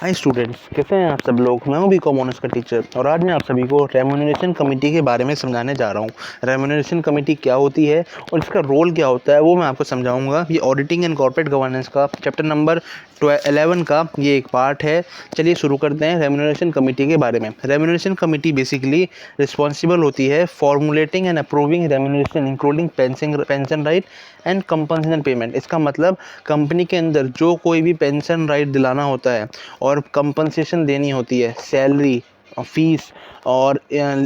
Hi students, कैसे हैं आप सब लोग। मैं हूं बीकॉम ऑनर्स का टीचर और आज मैं आप सभी को रेम्यूनरेशन कमेटी के बारे में समझाने जा रहा हूं। रेम्यूनरेशन कमेटी क्या होती है और इसका रोल क्या होता है वो मैं आपको समझाऊंगा। ये ऑडिटिंग एंड कॉर्पोरेट गवर्नेंस का चैप्टर नंबर 11 का ये एक पार्ट है। चलिए शुरू करते हैं रेम्यूनरेशन कमेटी के बारे में। रेम्यूनरेशन कमेटी बेसिकली रिस्पॉन्सिबल होती है formulating and approving remuneration including pension right and compensation payment. इसका मतलब कंपनी के अंदर जो कोई भी पेंशन राइट दिलाना होता है और कंपनसेशन देनी होती है, सैलरी, फीस और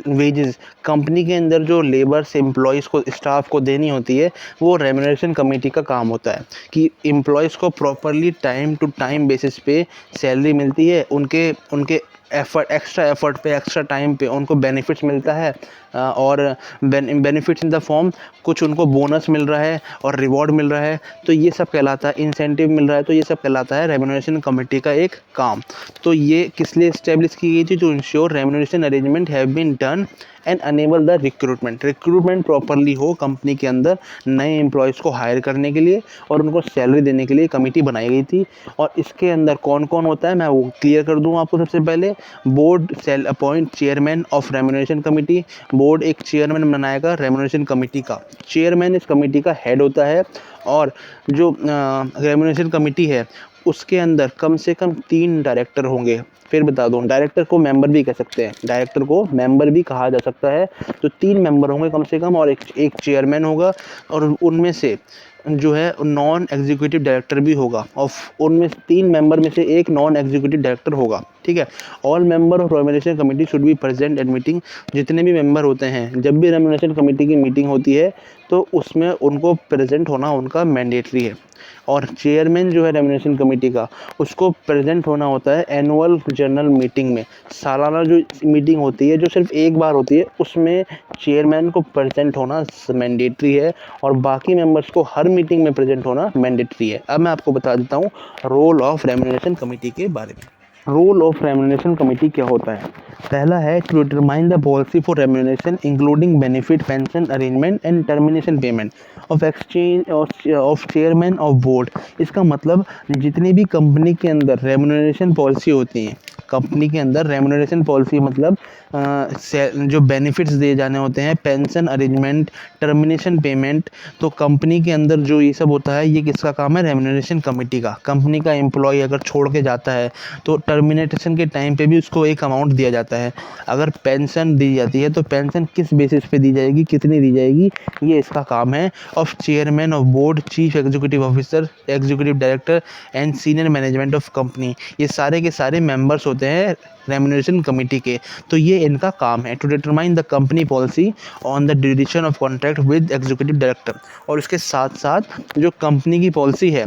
वेजेस, कंपनी के अंदर जो लेबर्स एम्प्लॉयज़ को, स्टाफ को देनी होती है, वो रेम्यूनरेशन कमेटी का काम होता है कि एम्प्लॉयज़ को properly time to time basis पे सैलरी मिलती है, उनके उनके एक्स्ट्रा एफर्ट पे, एक्स्ट्रा टाइम पे उनको बेनिफिट्स मिलता है और बेनिफिट्स इन द फॉर्म कुछ उनको बोनस मिल रहा है और रिवॉर्ड मिल रहा है, तो ये सब कहलाता है, इंसेंटिव मिल रहा है, तो ये सब कहलाता है रेम्यूनरेशन कमेटी का एक काम। तो ये किस लिए इस्टेब्लिश की गई थी? To ensure remuneration arrangement have been done and enable the recruitment properly हो कंपनी के अंदर नए एम्प्लॉयज़ को हायर करने के लिए और उनको सैलरी देने के लिए कमेटी बनाई गई थी। और इसके अंदर कौन कौन होता है मैं वो क्लियर कर दूँ आपको। सबसे पहले board shall appoint chairman of remuneration committee. Board एक चेयरमैन बनाएगा रेम्यूनरेशन कमेटी का। चेयरमैन इस कमेटी का हेड होता है और जो रेम्यूनरेशन कमेटी है उसके अंदर कम से कम 3 डायरेक्टर होंगे। फिर बता दूं, डायरेक्टर को मेंबर भी कह सकते हैं, डायरेक्टर को मेंबर भी कहा जा सकता है। तो 3 मेंबर होंगे कम से कम और एक चेयरमैन होगा और उनमें से जो है नॉन एग्जीक्यूटिव डायरेक्टर भी होगा और उनमें 3 मेंबर में से एक नॉन एग्जीक्यूटिव डायरेक्टर होगा। ठीक है। All member of remuneration committee should be present at meeting. जितने भी मेंबर होते हैं, जब भी रेम्यूनरेशन कमेटी की मीटिंग होती है तो उसमें उनको प्रेजेंट होना उनका मैंडेटरी है। और चेयरमैन जो है रेम्यूनरेशन कमेटी का, उसको प्रेजेंट होना होता है एनुअल जनरल मीटिंग में। सालाना जो मीटिंग होती है, जो सिर्फ एक बार होती है, उसमें चेयरमैन को प्रेजेंट होना मैंडेटरी है और बाकी मेंबर्स को हर मीटिंग में प्रेजेंट होना मैंडेटरी है। अब मैं आपको बता देता हूँ रोल ऑफ रेम्यूनरेशन कमेटी के बारे में। रोल ऑफ रेम्यूनरेशन कमेटी क्या होता है? पहला है to determine the policy for remuneration including benefit, pension arrangement and termination payment of exchange of chairman of board. इसका मतलब जितनी भी कंपनी के अंदर रेम्यूनरेशन पॉलिसी होती हैं, कंपनी के अंदर रेम्यूनरेशन पॉलिसी मतलब जो बेनिफिट्स दिए जाने होते हैं, पेंशन अरेंजमेंट, टर्मिनेशन पेमेंट, तो कंपनी के अंदर जो ये सब होता है, ये किसका काम है? रेम्यूनरेशन कमेटी का। कंपनी का एम्प्लॉय अगर छोड़ के जाता है तो टर्मिनेशन के टाइम पे भी उसको एक अमाउंट दिया जाता है। अगर पेंशन दी जाती है तो पेंशन किस बेसिस पे दी जाएगी, कितनी दी जाएगी, ये इसका काम है। Of chairman of board, chief executive officer, executive director and senior management of company, ये सारे के सारे मेंबर्स होते हैं रेम्यूनरेशन कमेटी के। तो ये इनका काम है to determine the company policy on the duration of contract with executive director. और इसके साथ साथ जो कंपनी की पॉलिसी है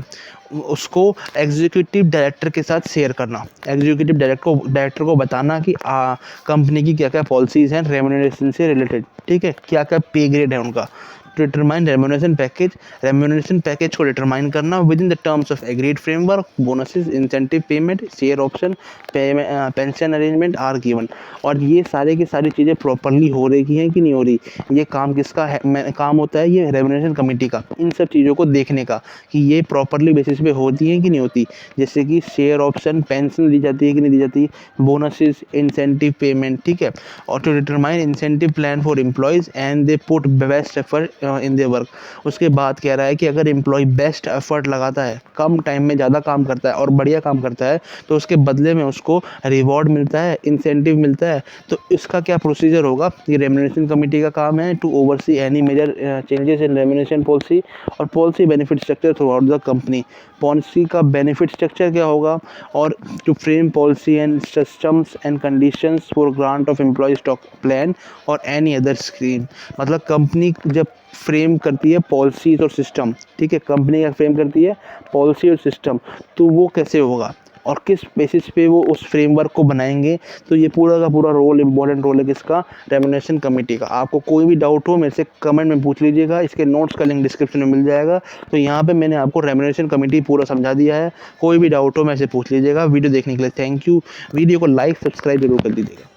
उसको एग्जीक्यूटिव डायरेक्टर के साथ शेयर करना, एग्जीक्यूटिव डायरेक्टर को बताना कि कंपनी की क्या क्या पॉलिसीज़ हैं रेम्यूनरेशन से रिलेटेड। ठीक है, क्या क्या पे ग्रेड है उनका। टू डिटरमाइन रेम्यूनरेशन पैकेज को डिटरमाइन करना with in the terms of agreed framework, bonuses, incentive payment, share option, pension arrangement are given. और ये सारे की सारी चीज़ें प्रॉपरली हो रही हैं कि नहीं हो रही, ये काम किसका है? काम होता है ये रेम्यूनरेशन कमेटी का, इन सब चीज़ों को देखने का कि ये प्रॉपरली बेसिस पे होती हैं कि नहीं होती। जैसे कि शेयर ऑप्शन, पेंशन दी जाती है कि नहीं दी जाती, बोनसेस, इंसेंटिव पेमेंट। ठीक है। और to determine incentive plan for employees and they put best effort in their work. उसके बाद कह रहा है कि अगर एम्प्लॉय बेस्ट एफर्ट लगाता है, कम टाइम में ज़्यादा काम करता है और बढ़िया काम करता है, तो उसके बदले में उसको रिवॉर्ड मिलता है, इंसेंटिव मिलता है। तो इसका क्या प्रोसीजर होगा? ये रेम्यूनरेशन कमेटी का काम है to oversee any major changes in remuneration policy और policy benefit structure throughout the company. Policy का बेनिफिट स्ट्रक्चर क्या होगा और to frame policy and systems and conditions for grant of employ stock plan और any other scheme. मतलब company जब frame करती है पॉलिसीज और सिस्टम, ठीक है, कंपनी का फ्रेम करती है पॉलिसी और सिस्टम, तो वो कैसे होगा और किस बेसिस पे वो उस फ्रेमवर्क को बनाएंगे। तो ये पूरा का पूरा रोल, इंपॉर्टेंट रोल है किसका? रेम्यूनरेशन कमेटी का। आपको कोई भी डाउट हो मेरे से कमेंट में पूछ लीजिएगा, इसके नोट्स का लिंक डिस्क्रिप्शन में मिल जाएगा। तो यहाँ पे मैंने आपको रेम्यूनरेशन कमेटी पूरा समझा दिया है। कोई भी डाउट हो मेरे से पूछ लीजिएगा। वीडियो देखने के लिए थैंक यू। वीडियो को लाइक, सब्सक्राइब जरूर कर दीजिएगा।